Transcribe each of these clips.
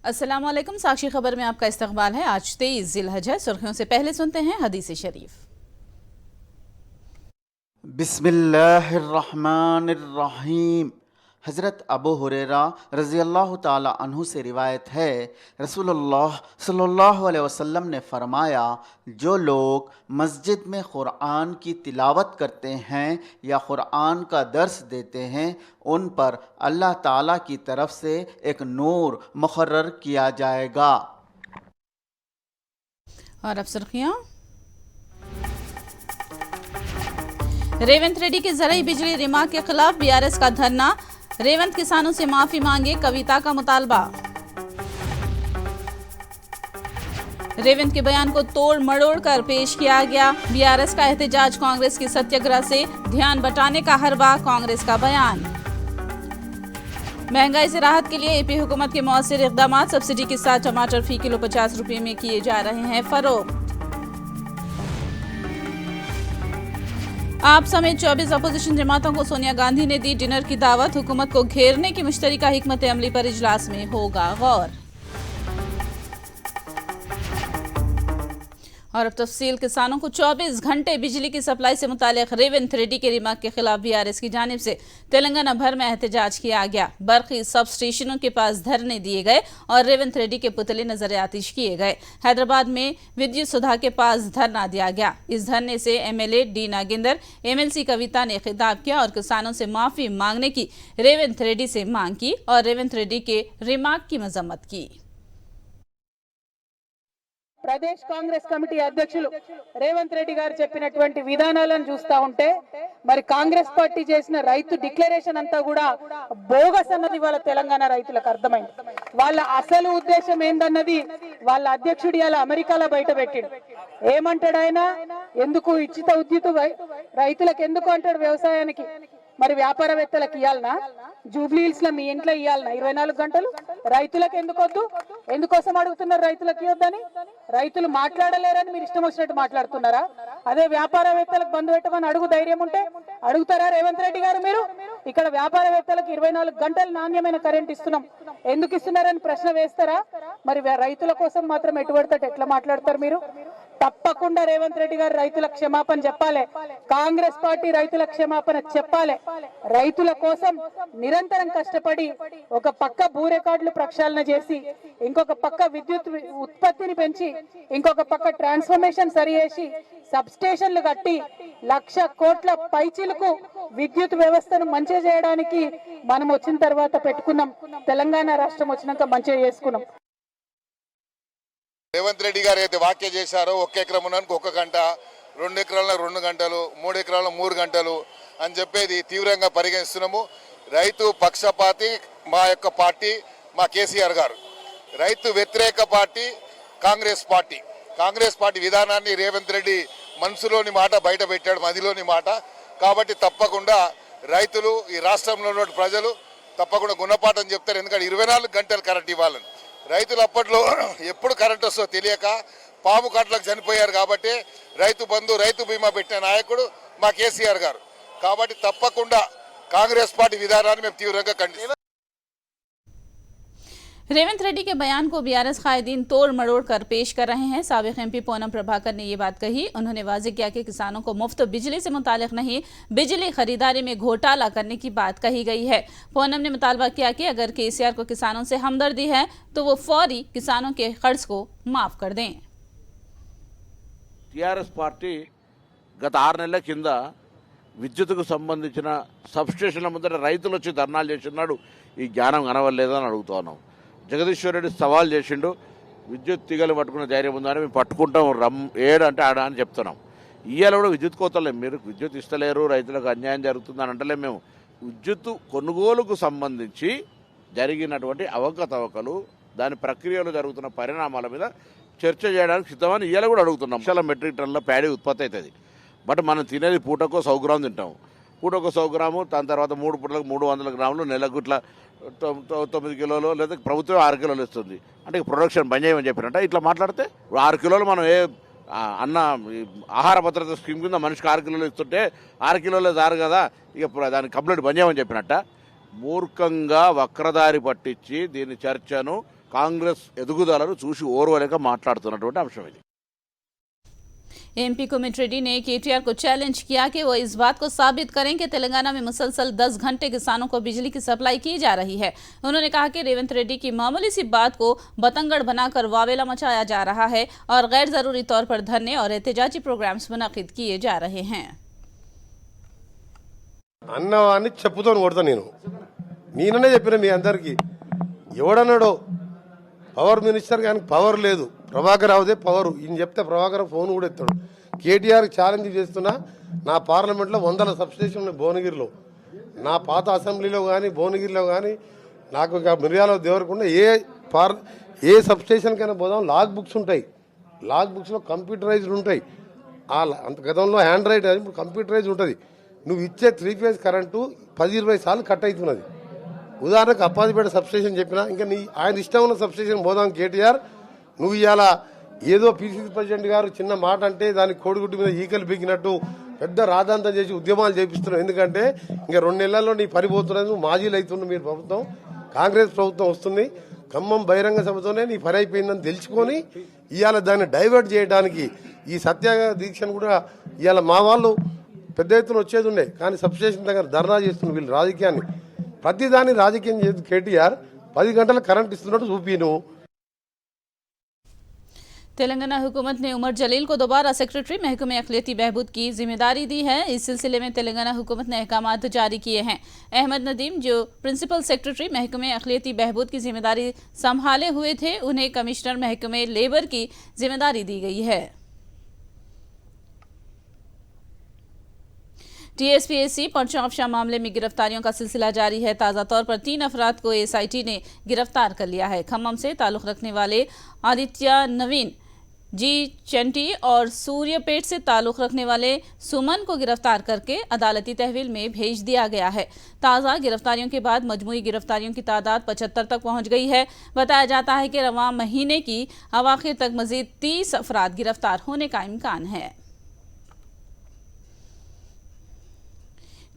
अस्सलाम वालेकुम। साक्षी खबर में आपका इस्तकबाल है। आज 23 जिलहज है। सुर्खियों से पहले सुनते हैं हदीस शरीफ। बिस्मिल्लाहिर्रहमानिर्रहीम। हज़रत अबू हुरैरा रज़ियल्लाहु ताला अन्हु से रिवायत है, रसूलुल्लाह सल्लल्लाहु अलैहि वसल्लम ने फरमाया, जो लोग मस्जिद में क़ुरआन की तिलावत करते हैं या क़ुरआन का दर्स देते हैं, उन पर अल्लाह ताला की तरफ से एक नूर मुक़र्रर किया जाएगा। और अब सुर्खियां। रेवंत रेड्डी के ज़राई बिजली रिमार्क के खिलाफ बीआरएस का धरना। रेवंत किसानों से माफी मांगे, कविता का मुतालबा। रेवंत के बयान को तोड़ मड़ोड़ कर पेश किया गया। बीआरएस का एहतजाज कांग्रेस की सत्याग्रह से ध्यान बटाने का हरबा, कांग्रेस का बयान। महंगाई से राहत के लिए एपी हुकूमत के मौसर इकदाम। सब्सिडी के साथ टमाटर फी किलो 50 रुपये में किए जा रहे हैं फरोख्त। आप समेत 24 अपोजिशन जमातों को सोनिया गांधी ने दी डिनर की दावत। हुकूमत को घेरने की मुश्तरका हिकमत अमली पर इजलास में होगा गौर। और अब तफसील। किसानों को 24 घंटे बिजली की सप्लाई से मुतालिक रेवंत रेड्डी के रिमार्क के खिलाफ बीआरएस की जानिब से तेलंगाना भर में एहतजाज किया गया। बरकी सब स्टेशनों के पास धरने दिए गए और रेवंत रेड्डी के पुतले नजर आतिश किए गए। हैदराबाद में विद्युत सुधा के पास धरना दिया गया। इस धरने से एमएलए डी नागेंदर, एमएलसी कविता ने खिताब किया और किसानों से माफी मांगने की रेवंत रेड्डी से मांग की और रेवंत रेड्डी के रिमार्क की मजम्मत की। ప్రదేశ్ కాంగ్రెస్ కమిటీ అధ్యక్షులు రేవంత్ రెడ్డి గారు చెప్పినటువంటి విధానాలను చూస్తా ఉంటే మరి కాంగ్రెస్ పార్టీ చేసిన రైతు డిక్లరేషన్ అంతా కూడా బోగస్ అన్నది వాళ్ళ తెలంగాణ రైతులకు అర్థమైంది. వాళ్ళ అసలు ఉద్దేశం ఏందన్నది వాళ్ళ అధ్యక్షుడు ఇలా అమెరికాలో బయట పెట్టిండు. ఏమంటాడు ఆయన? ఎందుకు ఉచిత విద్యుత్ రైతులకు ఎందుకు అంటాడు? వ్యవసాయానికి మరి వ్యాపారవేత్తలకు ఇవ్వాలనా? జూబ్లీ హిల్స్ లో మీ ఇంట్లో ఇవ్వాలనా 24 గంటలు? రైతులకు ఎందుకొద్దు? ఎందుకోసం అడుగుతున్నారు రైతులకు ఇవ్వద్దని? రైతులు మాట్లాడలేరని మీరు ఇష్టం వచ్చినట్టు మాట్లాడుతున్నారా? అదే వ్యాపారవేత్తలకు బంద్ పెట్టమని అడుగు ధైర్యం ఉంటే అడుగుతారా రేవంత్ రెడ్డి గారు? మీరు ఇక్కడ వ్యాపారవేత్తలకు 24 గంటలు నాణ్యమైన కరెంట్ ఇస్తున్నాం, ఎందుకు ఇస్తున్నారని ప్రశ్న వేస్తారా? మరి రైతుల కోసం మాత్రం ఎటువడతట్టు ఎట్లా మాట్లాడతారు మీరు? తప్పకుండా రేవంత్ రెడ్డి గారు రైతులకు క్షమాపణ చెప్పాలి. కాంగ్రెస్ పార్టీ రైతులకు క్షమాపణ చెప్పాలి. రైతుల కోసం నిరంతరం కష్టపడి ఒక పక్క భూ రికార్డులు ప్రక్షాళన చేసి, ఇంకొక పక్క విద్యుత్ ఉత్పత్తిని పెంచి, ఇంకొక పక్క ట్రాన్స్ఫర్మేషన్ సరిచేసి, సబ్ స్టేషన్లు కట్టి 1,00,000 కోట్ల పైచిలకు విద్యుత్ వ్యవస్థను మంచిగా చేయడానికి మనం వచ్చిన తర్వాత పెట్టుకున్నాం. తెలంగాణ రాష్ట్రం వచ్చినాక మంచిగా చేసుకున్నాం. రేవంత్ రెడ్డి గారు అయితే వ్యాఖ్య చేశారో 1 ఎకరం ఉన్నానికి 1 గంట, 2 ఎకరాల 2 గంటలు, 3 ఎకరాల 3 గంటలు అని చెప్పేది తీవ్రంగా పరిగణిస్తున్నాము. రైతు పక్షపాతి మా యొక్క పార్టీ, మా కేసీఆర్ గారు. రైతు వ్యతిరేక party Congress party. Congress party విధానాన్ని రేవంత్ రెడ్డి మనసులోని మాట బయట పెట్టాడు, మదిలోని మాట. కాబట్టి తప్పకుండా రైతులు, ఈ రాష్ట్రంలో ఉన్న ప్రజలు తప్పకుండా గుణపాఠం చెప్తారు. ఎందుకంటే 24 గంటలు కరెంట్ ఇవ్వాలని. రైతులు అప్పట్లో ఎప్పుడు కరెంట్ వస్తుందో తెలియక పాము కాట్లకు చనిపోయారు. కాబట్టి రైతు బంధు, రైతు బీమా పెట్టిన నాయకుడు మా కేసీఆర్ గారు. కాబట్టి తప్పకుండా కాంగ్రెస్ పార్టీ విధానాన్ని మేము తీవ్రంగా ఖండిస్తాం. रेवंत रेड्डी के बयान को बीआरएस कायदीन तोड़ मड़ोड़ कर पेश कर रहे हैं। साबिक एमपी पूनम प्रभाकर ने ये बात कही। उन्होंने वाज़ेह किया कि किसानों को मुफ्त बिजली से मुतालिक नहीं, बिजली खरीदारी में घोटाला करने की बात कही गई है। पूनम ने मुतालबा किया कि अगर केसीआर को किसानों से हमदर्दी है तो वो फौरी किसानों के कर्ज को माफ कर दें। టీఆర్ఎస్ పార్టీ గత 6 నెలల కింద విద్యుత్కు సంబంధించిన సబ్స్టేషన్ల ముందర రైతులు వచ్చి ధర్నాలు చేస్తున్నాడు. ఈ జ్ఞానం కనవలేదని అడుగుతా ఉన్నాం. జగదీశ్వర్ రెడ్డి సవాల్ చేసిండు, విద్యుత్ తీగలు పట్టుకునే ధైర్యం ఉందని మేము పట్టుకుంటాం, ఏడు అంటే ఆడ అని చెప్తున్నాం. ఇవాళ కూడా విద్యుత్ కోతలేం, మీరు విద్యుత్ ఇస్తలేరు, రైతులకు అన్యాయం జరుగుతుందని అంటలే. మేము విద్యుత్ కొనుగోలుకు సంబంధించి జరిగినటువంటి అవకతవకలు, దాని ప్రక్రియలో జరుగుతున్న పరిణామాల మీద చర్చ చేయడానికి సిద్ధమని ఇవాళ కూడా అడుగుతున్నాం. 1,00,000 మెట్రిక్ టన్నుల ప్యాడీ ఉత్పత్తి అవుతుంది. బట్ మనం తినేది పూటకో 100 గ్రాములు తింటాము. పూటకో 100 గ్రాము, దాని తర్వాత 3 పూటలకు 300 గ్రాములు, నెలకు ఇట్లా 9 కిలోలు, లేదా ప్రభుత్వం 6 కిలోలు ఇస్తుంది. అంటే ప్రొడక్షన్ బంద్ చేయమని చెప్పినట్ట. ఇట్లా మాట్లాడితే 6 కిలోలు మనం అన్న ఆహార భద్రత స్కీమ్ కింద మనిషికి 6 కిలోలు ఇస్తుంటే 6 కిలోలే దారు కదా, ఇక దాన్ని కంప్లీట్ బంద్ చేయమని చెప్పినట్ట. మూర్ఖంగా వక్రదారి పట్టించి దీని చర్చను కాంగ్రెస్ ఎదుగుదలను చూసి ఓర్వలేక మాట్లాడుతున్నటువంటి అంశం ఇది. एमपी कोमिट रेड्डी ने केटीआर को चैलेंज किया कि वो इस बात को साबित करें कि तेलंगाना में मुसलसल 10 घंटे किसानों को बिजली की सप्लाई की जा रही है। उन्होंने कहा कि रेवंत रेड्डी की मामूली सी बात को बतंगड़ बनाकर वावेला मचाया जा रहा है और गैर जरूरी तौर पर धरने और एहतजाजी प्रोग्राम्स मुनक्किद किए जा रहे हैं। అన్నవాన్ని చెప్పుతో కొడతా నేననే చెప్పిన మీ అందరికీ ఎవడన్నాడో పవర్ మినిస్టర్ కానీ పవర్ లేదు, ప్రభాకర్ రావుదే పవర్. ఈయన చెప్తే ప్రభాకర్ ఫోన్ కూడా ఎత్తాడు. కేటీఆర్ ఛాలెంజ్ చేస్తున్నా, నా పార్లమెంట్లో 100 సబ్స్టేషన్లు భువనగిరిలో, నా పాత అసెంబ్లీలో కానీ భువనగిరిలో కానీ, నాకు ఇంకా మిర్యాల దేవరకుండా ఏ సబ్స్టేషన్ కైనా పోదాం లాగ్ బుక్స్ ఉంటాయి. లాగ్ బుక్స్లో కంప్యూటరైజ్డ్ ఉంటాయి. అంత గతంలో హ్యాండ్ రైట్ అది, ఇప్పుడు కంప్యూటరైజ్ ఉంటుంది. నువ్వు ఇచ్చే 3 ఫేజ్ కరెంటు 10-20 సార్లు కట్ అవుతున్నది. ఉదాహరణకు అప్పాదిపేట సబ్స్టేషన్ చెప్పినా, ఇంకా ఆయన ఇష్టం ఉన్న సబ్స్టేషన్ పోదాం కేటీఆర్. నువ్వు ఇవాళ ఏదో పీసీసీ ప్రెసిడెంట్ గారు చిన్న మాట అంటే దానికి కోడిగుడ్డు మీద ఈకలు పీకినట్టు పెద్ద రాద్ధాంతం చేసి ఉద్యమాలు చేపిస్తున్నావు. ఎందుకంటే ఇంకా 2 నెలల్లో నీ పరిపోతున్నది. నువ్వు మాజీలు అవుతున్న మీరు ప్రభుత్వం, కాంగ్రెస్ ప్రభుత్వం వస్తుంది. ఖమ్మం బహిరంగ సభతోనే నీ పని అయిపోయిందని తెలుసుకొని ఇవాళ దాన్ని డైవర్ట్ చేయడానికి ఈ సత్యాగ్రహ దీక్షను కూడా ఇవాళ మా వాళ్ళు పెద్ద ఎత్తున వచ్చేది ఉండే, కానీ సబ్స్టేషన్ దగ్గర ధర్నా చేస్తున్న వీళ్ళు రాజకీయాన్ని ప్రతిదాన్ని రాజకీయం చేసి కేటీఆర్ 10 గంటల కరెంట్ ఇస్తున్నట్టు చూపి నువ్వు. तेलंगाना हुकूमत ने उमर जलील को दोबारा सेक्रेटरी महकमे अखिलियती बहबूद की जिम्मेदारी दी है। इस सिलसिले में तेलंगाना हुकूमत ने अहकामात जारी किए हैं। अहमद नदीम जो प्रिंसिपल सेक्रेटरी महकमे अखिलियती बहबूद की जिम्मेदारी संभाले हुए थे, उन्हें कमिश्नर महकमे लेबर की जिम्मेदारी दी गई है। टीएसपीएससी पर्चा मामले में गिरफ्तारियों का सिलसिला जारी है। ताज़ा तौर पर 3 अफराद को एसआईटी ने गिरफ्तार कर लिया है। खम्मम से ताल्लुक रखने वाले आदित्य नवीन जी चंटी और सूर्यपेट से ताल्लुक रखने वाले सुमन को गिरफ्तार करके अदालती तहवील में भेज दिया गया है। ताज़ा गिरफ्तारियों के बाद मजमूई गिरफ्तारियों की तादाद 75 तक पहुंच गई है। बताया जाता है कि रवां महीने की अवाखिर तक मजीद 30 अफराद गिरफ्तार होने का इम्कान है।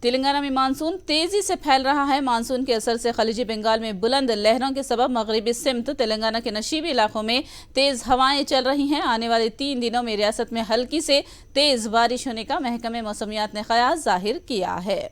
तेलंगाना में मानसून तेजी से फैल रहा है। मानसून के असर से खलीजी बंगाल में बुलंद लहरों के सबब मगरबी सिमत तेलंगाना के नशीबी इलाकों में तेज हवाएं चल रही हैं। आने वाले 3 दिनों में रियासत में हल्की से तेज बारिश होने का महकमे मौसमियात ने ख्याल जाहिर किया है।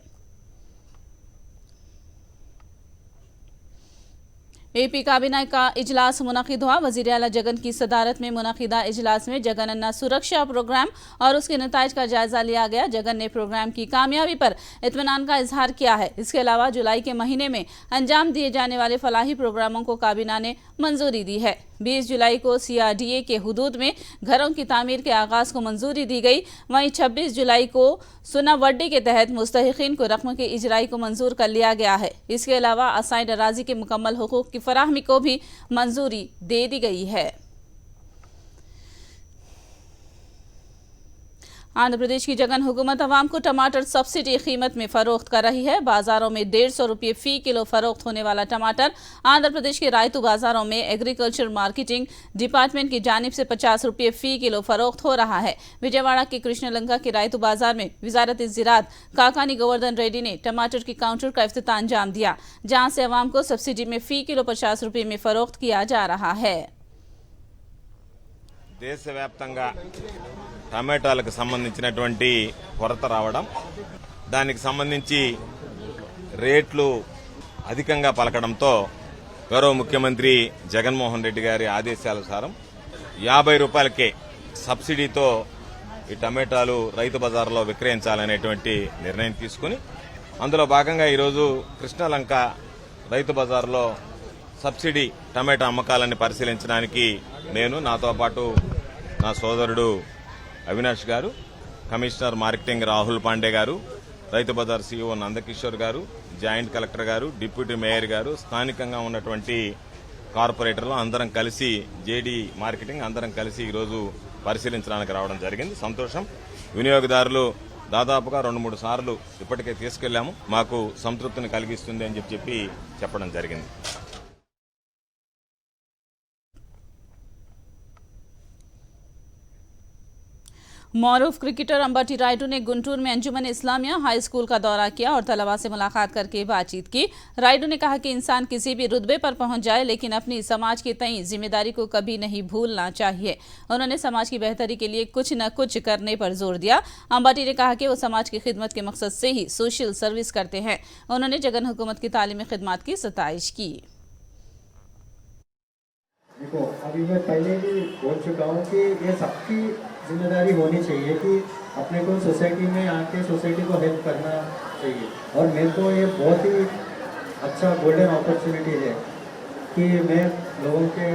एपी काबीना का इजलास मुनक़िद हुआ। वज़ीर आला जगन की सदारत में मुनक़िदा इजलास में जगन अन्ना सुरक्षा प्रोग्राम और उसके नताइज का जायजा लिया गया। जगन ने प्रोग्राम की कामयाबी पर इत्मीनान का इजहार किया है। इसके अलावा जुलाई के महीने में अंजाम दिए जाने वाले फलाही प्रोग्रामों को काबीना ने मंजूरी दी है। 20 जुलाई को CRDA के हुदूद में घरों की तामीर के आगाज को मंजूरी दी गई। वहीं 26 जुलाई को सुनावड्डी के तहत मुस्तहिकीन को रकम के इजराई को मंजूर कर लिया गया है। इसके अलावा असाइड अराजी के मुकम्मल हुकूक की फराहमी को भी मंजूरी दे दी गई है। आंध्र प्रदेश की जगन हुकूमत अवाम को टमाटर सब्सिडी कीमत में फरोख्त कर रही है। बाजारों में 150 रुपये फी किलो फरोख्त होने वाला टमाटर आंध्र प्रदेश के रायतू बाजारों में एग्रीकल्चर मार्केटिंग डिपार्टमेंट की जानिब से 50 रुपये फी किलो फरोख्त हो रहा है। विजयवाड़ा के कृष्णलंका के रायतू बाजार में वजारत ज़राअत काकानी गोवर्धन रेड्डी ने टमाटर की काउंटर का इफ्तिताह अंजाम दिया, जहां से अवाम को सब्सिडी में फी किलो 50 रुपये में फरोख्त किया जा रहा है। దేశవ్యాప్తంగా టమాటాలకు సంబంధించినటువంటి కొరత రావడం, దానికి సంబంధించి రేట్లు అధికంగా పలకడంతో గౌరవ ముఖ్యమంత్రి జగన్మోహన్ రెడ్డి గారి ఆదేశానుసారం 50 రూపాయలకే సబ్సిడీతో ఈ టమాటాలు రైతు బజార్లో విక్రయించాలనేటువంటి నిర్ణయం తీసుకుని అందులో భాగంగా ఈరోజు కృష్ణలంక రైతు బజార్లో సబ్సిడీ టమాటా అమ్మకాలని పరిశీలించడానికి నేను, నాతో పాటు నా సోదరుడు అవినాష్ గారు, కమిషనర్ మార్కెటింగ్ రాహుల్ పాండే గారు, రైతు బజార్ CEO నందకిషోర్ గారు, జాయింట్ కలెక్టర్ గారు, డిప్యూటీ మేయర్ గారు, స్థానికంగా ఉన్నటువంటి కార్పొరేటర్లు అందరం కలిసి జేడీ మార్కెటింగ్ అందరం కలిసి ఈరోజు పరిశీలించడానికి రావడం జరిగింది. సంతోషం. వినియోగదారులు దాదాపుగా 2-3 సార్లు ఇప్పటికే తీసుకెళ్లాము. మాకు సంతృప్తిని కలిగిస్తుంది అని చెప్పి చెప్పడం జరిగింది. मौरूफ क्रिकेटर अंबटी रायडू ने गुंटूर में अंजुमन इस्लामिया हाई स्कूल का दौरा किया और तलबा से मुलाकात करके बातचीत की। रायडू ने कहा कि इंसान किसी भी रुतबे पर पहुंच जाए लेकिन अपनी समाज के तई जिम्मेदारी को कभी नहीं भूलना चाहिए। उन्होंने समाज की बेहतरी के लिए कुछ न कुछ करने पर जोर दिया। अंबटी ने कहा कि वो समाज की खिदमत के मकसद से ही सोशल सर्विस करते हैं। उन्होंने जगन हुकूमत की तालीमी खिदमत की सताइश की। देखो, अभी मैं पहले भी बोल चुका हूँ कि ये सबकी जिम्मेदारी होनी चाहिए कि अपने को सोसाइटी में आके सोसाइटी को हेल्प करना चाहिए। और मेरे को ये बहुत ही अच्छा गोल्डन अपॉर्चुनिटी है कि मैं लोगों के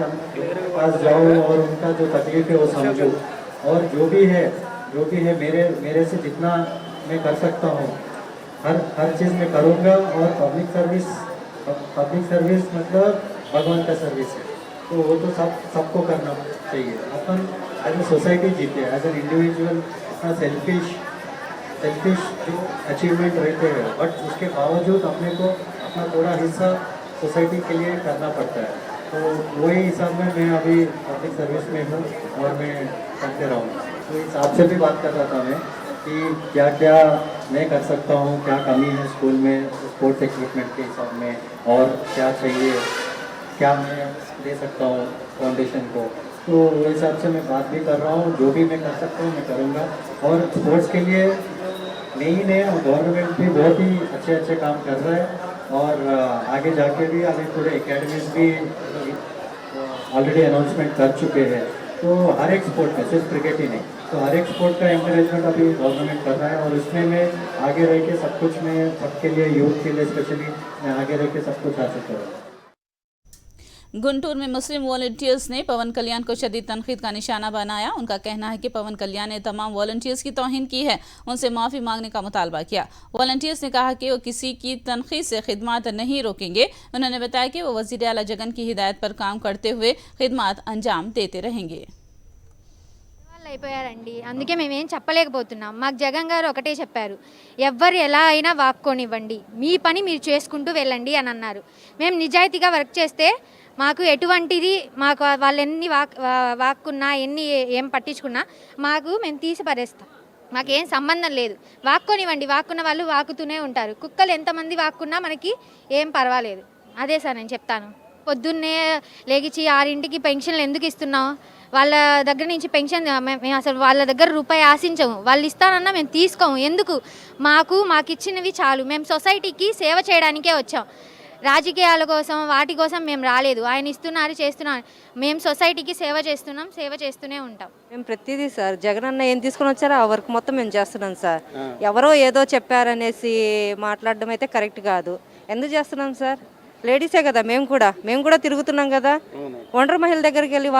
पास जाऊँ और उनका जो तकलीफ है वो समझूँ, और जो भी है मेरे से जितना मैं कर सकता हूँ हर चीज़ में करूँगा। और पब्लिक सर्विस मतलब भगवान का सर्विस है, तो वो तो सबको करना चाहिए। अपन एज ए सोसाइटी जीते, एज एन इंडिविजुअल अपना सेल्फिश जो अचीवमेंट रहते हैं, बट उसके बावजूद अपने को अपना थोड़ा हिस्सा सोसाइटी के लिए करना पड़ता है। तो वही हिसाब में मैं अभी पब्लिक सर्विस में हूँ और मैं करते रहूँगा। तो इस आपसे भी बात कर रहा था मैं कि क्या क्या मैं कर सकता हूँ, क्या कमी है स्कूल में स्पोर्ट्स इक्विपमेंट के हिसाब में, और क्या चाहिए, क्या मैं दे सकता हूँ फाउंडेशन को। तो वो हिसाब से मैं बात भी कर रहा हूँ, जो भी मैं कर सकता हूँ मैं करूँगा। और स्पोर्ट्स के लिए नहीं है, गवर्नमेंट भी बहुत ही अच्छे काम कर रहा है, और आगे जाके भी अभी पूरे एकेडमीज भी ऑलरेडी अनाउंसमेंट कर चुके हैं। तो हर एक स्पोर्ट में, सिर्फ क्रिकेट ही नहीं, तो हर एक स्पोर्ट का एनकरेजमेंट अभी गवर्नमेंट कर रहा है, और उसमें मैं आगे रह के सब कुछ मैं सबके लिए, यूथ के लिए स्पेशली मैं आगे रह के सब कुछ हासिल करूँगा। गुंटूर में मुस्लिम वॉलंटियर्स ने पवन कल्याण को शदीद तनकीद का निशाना बनाया। उनका कहना है कि पवन कल्याण ने तमाम वॉलंटियर्स की तौहीन की है, उनसे माफ़ी मांगने का मुतालबा किया। वॉलंटियर्स ने कहा कि वो किसी की तनकीद से खिदमत नहीं रोकेंगे। उन्होंने बताया कि वो वज़ीर आला जगन की हिदायत पर काम करते हुए खिदमत अंजाम देते रहेंगे। అయిపోయారండి, అందుకే మేమేం చెప్పలేకపోతున్నాం। మాకు జగన్ గారు ఒకటే చెప్పారు, ఎవ్వరు ఎలా అయినా వాక్కోనివ్వండి, మీ పని మీరు చేసుకుంటూ వెళ్ళండి అని అన్నారు। మేము నిజాయితీగా వర్క్ చేస్తే మాకు ఎటువంటిది, మాకు వాళ్ళు ఎన్ని వాక్కున్నా ఏం పట్టించుకున్నా మేము తీసి పడేస్తాం, మాకేం సంబంధం లేదు। వాక్కోనివ్వండి, వాక్కున్న వాళ్ళు వాకుతూనే ఉంటారు। కుక్కలు ఎంతమంది వాక్కున్నా మనకి ఏం పర్వాలేదు। అదే సార్ నేను చెప్తాను। పొద్దున్నే లేచి 6ంటికి పెన్షన్లు ఎందుకు ఇస్తున్నాం? వాళ్ళ దగ్గర నుంచి పెన్షన్ మేము అసలు వాళ్ళ దగ్గర రూపాయి ఆశించము, వాళ్ళు ఇస్తానన్నా మేము తీసుకోము। ఎందుకు? మాకు ఇచ్చినవి చాలు। మేము సొసైటీకి సేవ చేయడానికే వచ్చాం, రాజకీయాల కోసం వాటి కోసం మేము రాలేదు। ఆయన ఇస్తున్నారు, చేస్తున్నారు, మేము సొసైటీకి సేవ చేస్తున్నాం, సేవ చేస్తూనే ఉంటాం। మేము ప్రతిదీ సార్ జగన్ అన్న ఏం తీసుకొని వచ్చారో ఆ వర్క్ మొత్తం మేము చేస్తున్నాం సార్। ఎవరో ఏదో చెప్పారనేసి మాట్లాడడం అయితే కరెక్ట్ కాదు। ఎందుకు చేస్తున్నాం సార్? లేడీసే కదా, మేము కూడా తిరుగుతున్నాం కదా। ఒంటరి మహిళ దగ్గరికి వెళ్ళి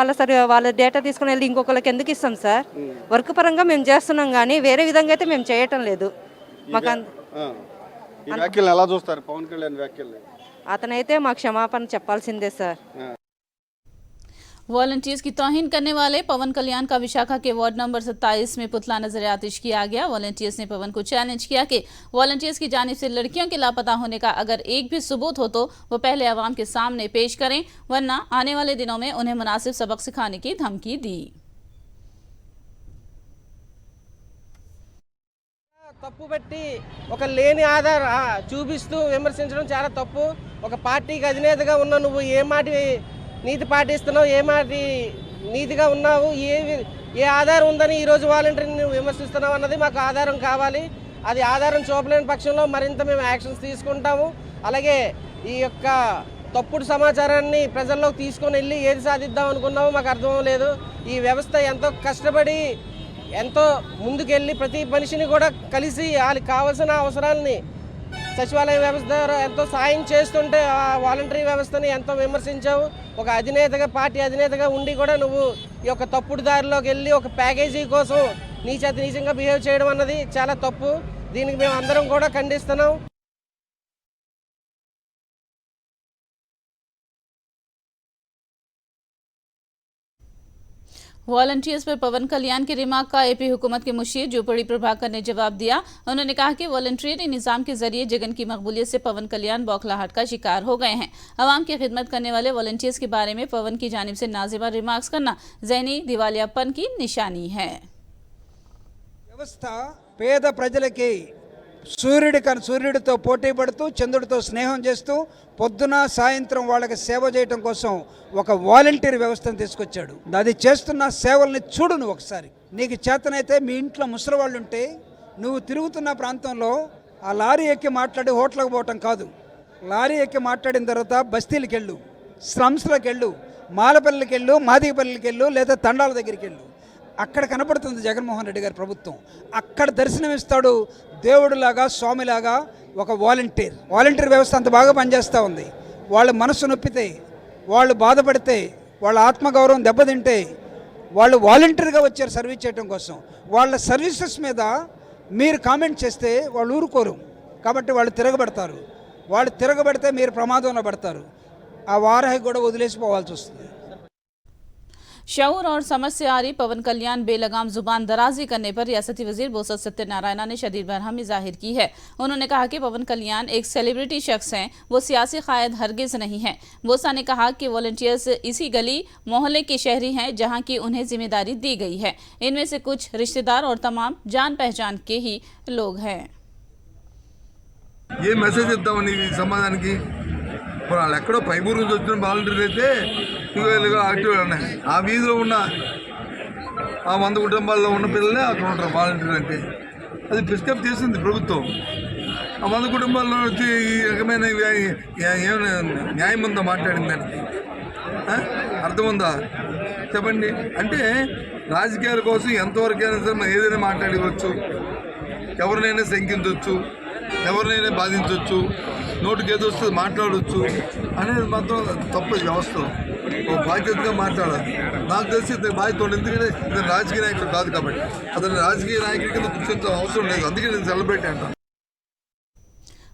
వాళ్ళ డేటా తీసుకుని వెళ్ళి ఇంకొకరికి ఎందుకు ఇస్తాం సార్? వర్క్ పరంగా మేము చేస్తున్నాం, కానీ వేరే విధంగా అయితే మేము చేయటం లేదు। మాకు ఎలా చూస్తారు పవన్ కళ్యాణ్ వ్యాఖ్యల్ని? అతనైతే మాకు క్షమాపణ చెప్పాల్సిందే సార్। वॉलंटियर्स की तौहीन करने वाले पवन कल्याण का विशाखा के वार्ड नंबर 27 में पुतला नजर आतिश किया गया। वॉलंटियर्स ने पवन को चैलेंज किया कि वॉलंटियर्स की जानिब से लड़कियों के लापता होने का अगर एक भी सबूत हो तो वो पहले अवाम के सामने पेश करें, वरना आने वाले दिनों में उन्हें मुनासिब सबक सिखाने की धमकी दी। తప్పు పెట్టి ఒక లేని ఆధార చూపిస్తూ విమర్శించడం చాలా తప్పు। ఒక పార్టీకి అధినేతగా ఉన్న నువ్వు ఏ మాటి నీతి పాటిస్తున్నావు, ఏ మాటి నీతిగా ఉన్నావు, ఏ ఆధారం ఉందని ఈరోజు వాలంటీర్ని నువ్వు విమర్శిస్తున్నావు అన్నది మాకు ఆధారం కావాలి। అది ఆధారం చూపలేని పక్షంలో మరింత మేము యాక్షన్స్ తీసుకుంటాము। అలాగే ఈ యొక్క తప్పుడు సమాచారాన్ని ప్రజల్లోకి తీసుకొని వెళ్ళి ఏది సాధిద్దాం అనుకున్నామో మాకు అర్థం లేదు। ఈ వ్యవస్థ ఎంతో కష్టపడి ఎంతో ముందుకెళ్ళి ప్రతి మనిషిని కూడా కలిసి వాళ్ళకి కావాల్సిన అవసరాలని సచివాలయ వ్యవస్థ ద్వారా ఎంతో సాయం చేస్తుంటే ఆ వాలంటరీ వ్యవస్థని ఎంతో విమర్శించావు। ఒక అధినేతగా, పార్టీ అధినేతగా ఉండి కూడా నువ్వు ఈ యొక్క తప్పుడు దారిలోకి వెళ్ళి ఒక ప్యాకేజీ కోసం నీచంగా బిహేవ్ చేయడం అన్నది చాలా తప్పు। దీనికి మేము అందరం కూడా ఖండిస్తున్నాం। वॉलंटियर्स पर पवन कल्याण के रिमार्क का एपी हुकूमत के मुशीर जोपड़ी प्रभाकर ने जवाब दिया। उन्होंने कहा कि वॉलंटियरी निज़ाम के जरिए जगन की मकबूलियत से पवन कल्याण बौखलाहट का शिकार हो गए हैं। अवाम की खिदमत करने वाले वॉलंटियर्स के बारे में पवन की जानिब से नाज़िबा रिमार्क्स करना ज़हनी दिवालियापन की निशानी है। వ్యవస్థ పేద ప్రజలకి సూర్యుడితో పోటీ పడుతూ చంద్రుడితో స్నేహం చేస్తూ పొద్దున సాయంత్రం వాళ్ళకి సేవ చేయటం కోసం ఒక వాలంటీర్ వ్యవస్థను తీసుకొచ్చాడు. అది చేస్తున్న సేవల్ని చూడు నువ్వు ఒకసారి. నీకు చేతనైతే మీ ఇంట్లో ముసలి వాళ్ళు ఉంటే నువ్వు తిరుగుతున్న ప్రాంతంలో ఆ లారీ ఎక్కి మాట్లాడి హోటల్కి పోవటం కాదు, లారీ ఎక్కి మాట్లాడిన తర్వాత బస్తీలకు వెళ్ళు, స్లమ్స్లోకి వెళ్ళు, మాలపల్లికి వెళ్ళు, మాదిగపల్లికి వెళ్ళు, లేదా తండాల దగ్గరికి వెళ్ళు. అక్కడ కనపడుతుంది జగన్మోహన్ రెడ్డి గారి ప్రభుత్వం. అక్కడ దర్శనమిస్తాడు దేవుడిలాగా, స్వామిలాగా ఒక వాలంటీర్ వ్యవస్థ అంత బాగా పనిచేస్తూ ఉంది. వాళ్ళ మనసు నొప్పితే, వాళ్ళు బాధపడితే, వాళ్ళ ఆత్మగౌరవం దెబ్బతింటే వాళ్ళు వాలంటీర్గా వచ్చారు సర్వీస్ చేయడం కోసం. వాళ్ళ సర్వీసెస్ మీద మీరు కామెంట్ చేస్తే వాళ్ళు ఊరుకోరు. కాబట్టి వాళ్ళు తిరగబడతారు. వాళ్ళు తిరగబడితే మీరు ప్రమాదంలో పడతారు. ఆ వారాహి కూడా వదిలేసిపోవాల్సి వస్తుంది. शऊर और समझ से आ रही पवन कल्याण बेलगाम जुबान दराजी करने पर रियासती वजीर बोसत सत्यनारायण ने शदीद बरहमी जाहिर की है। उन्होंने कहा कि पवन कल्याण एक सेलिब्रिटी शख्स हैं, वो सियासी कायद हरगिज नहीं है। बोसा ने कहा कि वॉलंटियर्स इसी गली मोहल्ले के शहरी हैं जहां की उन्हें जिम्मेदारी दी गई है। इनमें से कुछ रिश्तेदार और तमाम जान पहचान के ही लोग हैं। ये मैसेज समाधान ఇప్పుడు వాళ్ళు ఎక్కడో పైపూరు నుంచి వచ్చిన వాలంటీర్లు అయితే ఇదిగో యాక్టివ్ ఉన్నాయి. ఆ వీధిలో ఉన్న ఆ 100 కుటుంబాల్లో ఉన్న పిల్లలే అక్కడ ఉంటారు వాలంటీర్లు అంటే. అది ప్రిస్క్రైబ్ చేసింది ప్రభుత్వం. ఆ 100 కుటుంబాల్లో వచ్చి ఈ రకమైన ఏమైనా న్యాయం ఉందా మాట్లాడింది దానికి? అర్థం ఉందా చెప్పండి. అంటే రాజకీయాల కోసం ఎంతవరకైనా సరే మనం ఏదైనా మాట్లాడవచ్చు, ఎవరినైనా శంకించవచ్చు, ఎవరినైనా బాధించవచ్చు, నోటికి ఏదో వస్తుంది మాట్లాడవచ్చు అనేది మాత్రం తప్పు. వ్యవస్థలో ఒక బాధ్యతగా మాట్లాడాలి. నాకు తెలిసి ఇతని బాధ్యత ఉంది. ఎందుకంటే ఇతను రాజకీయ నాయకుడు కాదు కాబట్టి అతను రాజకీయ నాయకుడి కింద కూర్చొని అవసరం లేదు. అందుకే నేను సెలబ్రిటీ అంటాను.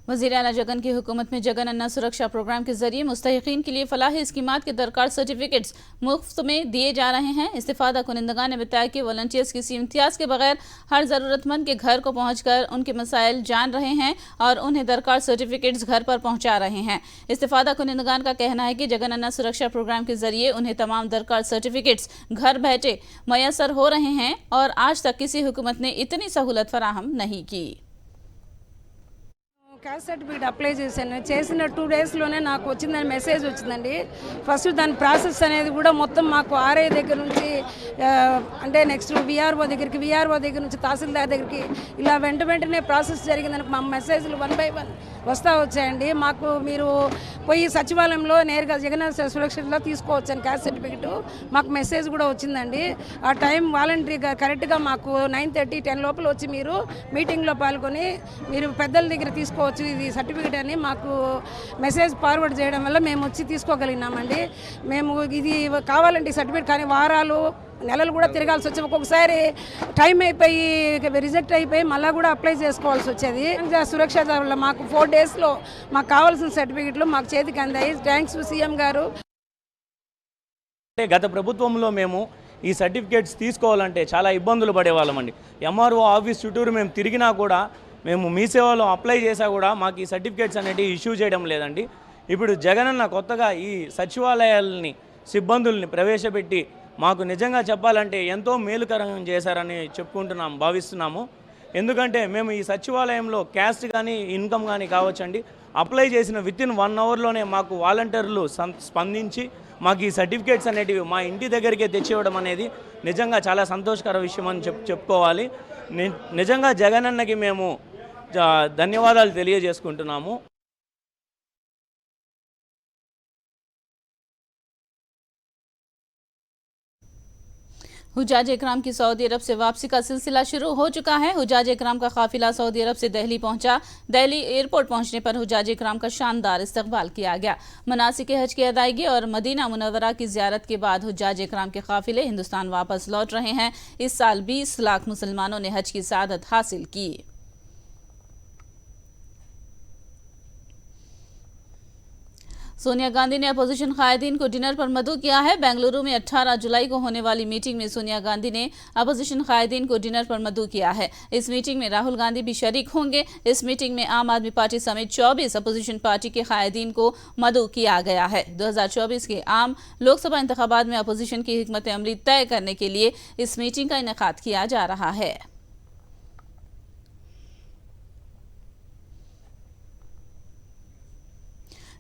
वज़ीर आला जगन की हुकूमत में जगन अन्ना सुरक्षा प्रोग्राम के जरिए मुस्तहिकीन के लिए फलाही स्कीमात के दरकार सर्टिफिकेट्स मुफ्त में दिए जा रहे हैं। इस्तिफादा कुनिंदगान ने बताया कि वॉलंटियर्स किसी इम्तियाज़ के बगैर हर ज़रूरतमंद के घर को पहुंचकर उनके मसाइल जान रहे हैं और उन्हें दरकार सर्टिफिकेट्स घर पर पहुंचा रहे हैं। इस्तिफादा कुनिंदगान का कहना है कि जगन अन्ना सुरक्षा प्रोग्राम के जरिए उन्हें तमाम दरकार सर्टिफिकेट्स घर बैठे मैसर हो रहे हैं और आज तक किसी हुकूमत ने इतनी सहूलत फराहम नहीं की। క్యాస్ట్ సర్టిఫికేట్ అప్లై చేసిన 2 డేస్లోనే నాకు వచ్చిందని మెసేజ్ వచ్చిందండి. ఫస్ట్ దాని ప్రాసెస్ అనేది కూడా మొత్తం మాకు ఆర్ఐ దగ్గర నుంచి అంటే నెక్స్ట్ విఆర్ఓ దగ్గర నుంచి తహసీల్దార్ దగ్గరికి ఇలా వెంటనే ప్రాసెస్ జరిగిందని మా మెసేజ్లు 1 by 1 వస్తూ వచ్చాయండి. మాకు మీరు పోయి సచివాలయంలో నేరుగా జగన్ సురక్షలో తీసుకోవచ్చని క్యాస్ట్ సర్టిఫికేట్ మాకు మెసేజ్ కూడా వచ్చిందండి. ఆ టైం వాలంటరీగా కరెక్ట్గా మాకు 9:30, 10 లోపల వచ్చి మీరు మీటింగ్లో పాల్గొని మీరు పెద్దల దగ్గర తీసుకోవచ్చు ఇది సర్టిఫికేట్ అని మాకు మెసేజ్ ఫార్వర్డ్ చేయడం వల్ల మేము వచ్చి తీసుకోగలిగినామండి. మేము ఇది కావాలంటే సర్టిఫికేట్ కానీ వారాలు నెలలు కూడా తిరగాల్సి వచ్చేది. ఒక్కొక్కసారి టైం అయిపోయి రిజెక్ట్ అయిపోయి మళ్ళీ కూడా అప్లై చేసుకోవాల్సి వచ్చేది. సురక్ష వల్ల మాకు 4 డేస్లో మాకు కావాల్సిన సర్టిఫికెట్లు మాకు చేతికి అందాయి. థ్యాంక్స్ సీఎం గారు. అంటే గత ప్రభుత్వంలో మేము ఈ సర్టిఫికేట్స్ తీసుకోవాలంటే చాలా ఇబ్బందులు పడేవాళ్ళమండి. ఎంఆర్ఓ ఆఫీస్ చుట్టూరు మేము తిరిగినా కూడా మేము మీ సేవలో అప్లై చేసా కూడా మాకు ఈ సర్టిఫికేట్స్ అనేవి ఇష్యూ చేయడం లేదండి. ఇప్పుడు జగనన్న కొత్తగా ఈ సచివాలయాలని సిబ్బందుల్ని ప్రవేశపెట్టి మాకు నిజంగా చెప్పాలంటే ఎంతో మేలుకరంగా చేశారని భావిస్తున్నాము. ఎందుకంటే మేము ఈ సచివాలయంలో క్యాస్ట్ కానీ ఇన్కమ్ కానీ కావచ్చండి అప్లై చేసిన వితిన్ 1 అవర్లోనే మాకు వాలంటీర్లు స్పందించి మాకు ఈ సర్టిఫికేట్స్ అనేటివి మా ఇంటి దగ్గరికే తెచ్చివ్వడం అనేది నిజంగా చాలా సంతోషకర విషయం అని చెప్పుకోవాలి. నిజంగా జగనన్నకి మేము ధన్యవాదాలు తెలియజేసుకుంటున్నాము. हुजाज इकराम की सऊदी अरब से वापसी का सिलसिला शुरू हो चुका है। हुजाज इकराम का काफिला सऊदी अरब से दिल्ली पहुंचा। दिल्ली एयरपोर्ट पहुंचने पर हुजाज इकराम का शानदार इस्तकबाल किया गया। मनासिक हज की अदायगी और मदीना मुनव्वरा की जियारत के बाद हुजाज इकराम के काफिले हिंदुस्तान वापस लौट रहे हैं। इस साल 20 लाख मुसलमानों ने हज की सआदत हासिल की। सोनिया गांधी ने अपोजिशन कायदीन को डिनर पर मदऊ किया है। बेंगलुरु में 18 जुलाई को होने वाली मीटिंग में सोनिया गांधी ने अपोजिशन कायदीन को डिनर पर मदऊ किया है। इस मीटिंग में राहुल गांधी भी शरीक होंगे। इस मीटिंग में आम आदमी पार्टी समेत 24 अपोजिशन पार्टी के कायदीन को मदऊ किया गया है। 2024 के आम लोकसभा इंतखाबात में अपोजिशन की हिकमत अमली तय करने के लिए इस मीटिंग का इनेकाद किया जा रहा है।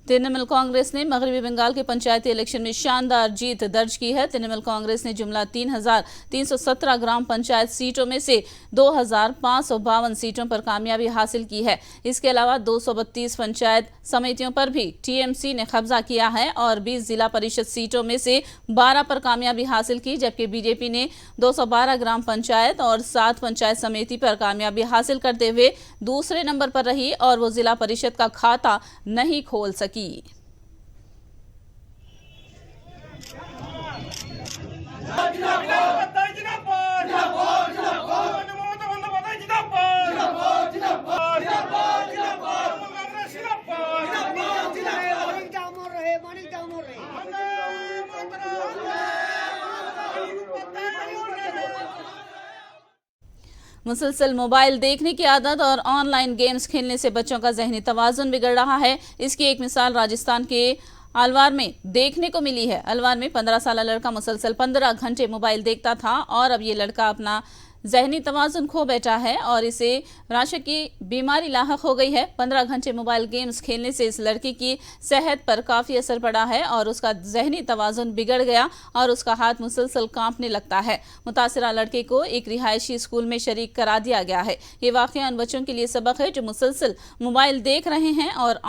तृणमूल कांग्रेस ने मगरबी बंगाल के पंचायती इलेक्शन में शानदार जीत दर्ज की है। तृणमूल कांग्रेस ने जुमला 3,317 ग्राम पंचायत सीटों में से 2,552 सीटों पर कामयाबी हासिल की है। इसके अलावा 232 पंचायत समितियों पर भी टीएमसी ने कब्जा किया है और 20 जिला परिषद सीटों में से 12 पर कामयाबी हासिल की, जबकि बीजेपी ने 212 ग्राम पंचायत और 7 पंचायत समिति पर कामयाबी हासिल करते हुए दूसरे नंबर पर रही और वो जिला परिषद का खाता नहीं खोल सकी। मुसलसल मोबाइल देखने की आदत और ऑनलाइन गेम्स खेलने से बच्चों का जहनी तवाज़ुन बिगड़ रहा है। इसकी एक मिसाल राजस्थान के अलवार में देखने को मिली है। अलवार में 15 साल लड़का मुसलसल 15 घंटे मोबाइल देखता था और अब ये लड़का अपना जहनी तवाज़ुन खो बैठा है और इसे राशि की बीमारी लाहक हो गई है। 15 घंटे मोबाइल गेम्स खेलने से इस लड़के की सेहत पर काफ़ी असर पड़ा है और उसका जहनी तवाज़ुन बिगड़ गया और उसका हाथ मुसलसल कांपने लगता है। मुतासिरा लड़के को एक रिहायशी स्कूल में शरीक करा दिया गया है। ये वाक़या उन बच्चों के लिए सबक है जो मुसलसल मोबाइल देख रहे हैं और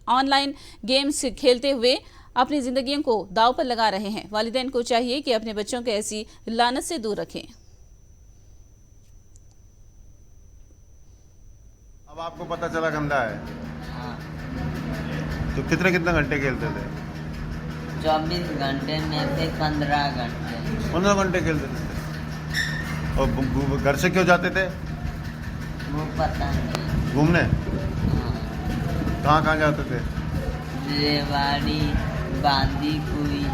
ऑनलाइन गेम्स खेलते हुए अपनी ज़िंदगियों को दाव पर लगा रहे हैं। वालिदैन को चाहिए कि अपने बच्चों को ऐसी लानत से दूर रखें। अब आपको पता चला गंदा है, तो कितने घंटे खेलते थे? 24 घंटे में से 15 घंटे। 15 घंटे खेलते थे। और घर से क्यों जाते थे? वो पता नहीं। घूमने? कहाँ जाते थे? रेवाड़ी, बांदी कुई।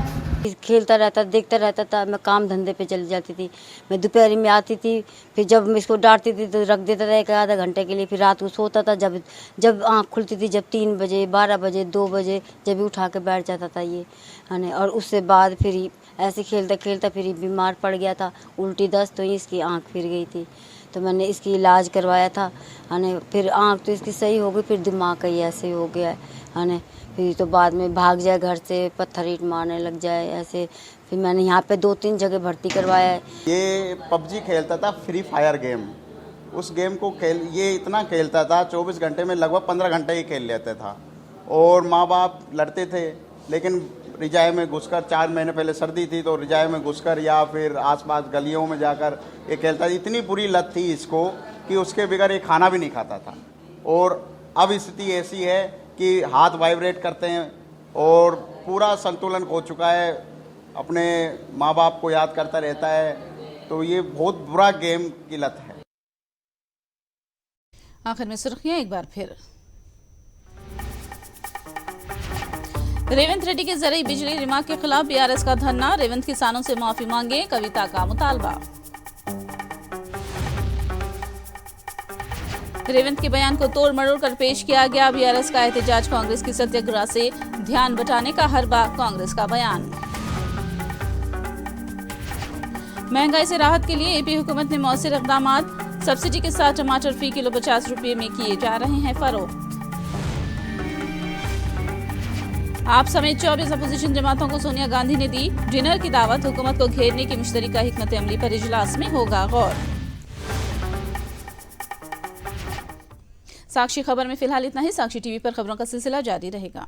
खेलता रहता, देखता रहता था। मैं काम धंधे पे चली जाती थी। मैं दोपहर में आती थी, फिर जब मैं इसको डांटती थी तो रख देता था 1 आधा घंटे के लिए। फिर रात को सोता था, जब आँख खुलती थी, जब 3 बजे, 12 बजे, 2 बजे, जब भी उठा के बैठ जाता था ये, है ना। और उससे बाद फिर ऐसे खेलता खेलता फिर बीमार पड़ गया था, उल्टी दस्त हुई, इसकी आँख फिर गई थी, तो मैंने इसकी इलाज करवाया था, है ना। फिर आँख तो इसकी सही हो गई, फिर दिमाग का ही ऐसे हो गया है ना। फिर तो बाद में भाग जाए घर से, पत्थर ईंट मारने लग जाए ऐसे। फिर मैंने यहाँ पे 2-3 जगह भर्ती करवाया है। ये पबजी खेलता था, फ्री फायर गेम। उस गेम को ये इतना खेलता था, 24 घंटे में लगभग 15 घंटे ही खेल लेता था। और माँ बाप लड़ते थे, लेकिन रिजाई में घुसकर, 4 महीने पहले सर्दी थी तो रिजाई में घुसकर या फिर आसपास गलियों में जाकर ये खेलता था। इतनी बुरी लत थी इसको कि उसके बगैर ये खाना भी नहीं खाता था। और अब स्थिति ऐसी है कि हाथ वाइब्रेट करते हैं और पूरा संतुलन खो चुका है, अपने माँ बाप को याद करता रहता है। तो ये बहुत बुरा गेम की लत है। आखिर में सुर्खियां एक बार फिर। रेवंत रेड्डी के जरिए बिजली रिमार्क के खिलाफ बीआरएस का धरना। रेवंत किसानों से माफी मांगे, कविता का मुतालबा। रेवंत के बयान को तोड़ मरोड़ कर पेश किया गया। बीआरएस का एहतजाज कांग्रेस की सत्याग्रह से ध्यान बटाने का हरबा, कांग्रेस का बयान। महंगाई से राहत के लिए एपी हुकूमत ने मौसर इक़दामात। सब्सिडी के साथ टमाटर फी किलो 50 रुपये में किए जा रहे हैं फरोख्त। आप समेत 24 अपोजिशन जमातों को सोनिया गांधी ने दी डिनर की दावत। हुकूमत को घेरने की मुश्तरका हिकमत अमली पर इजलास में होगा गौर। साक्षी खबर में फिलहाल इतना ही। साक्षी टीवी पर खबरों का सिलसिला जारी रहेगा।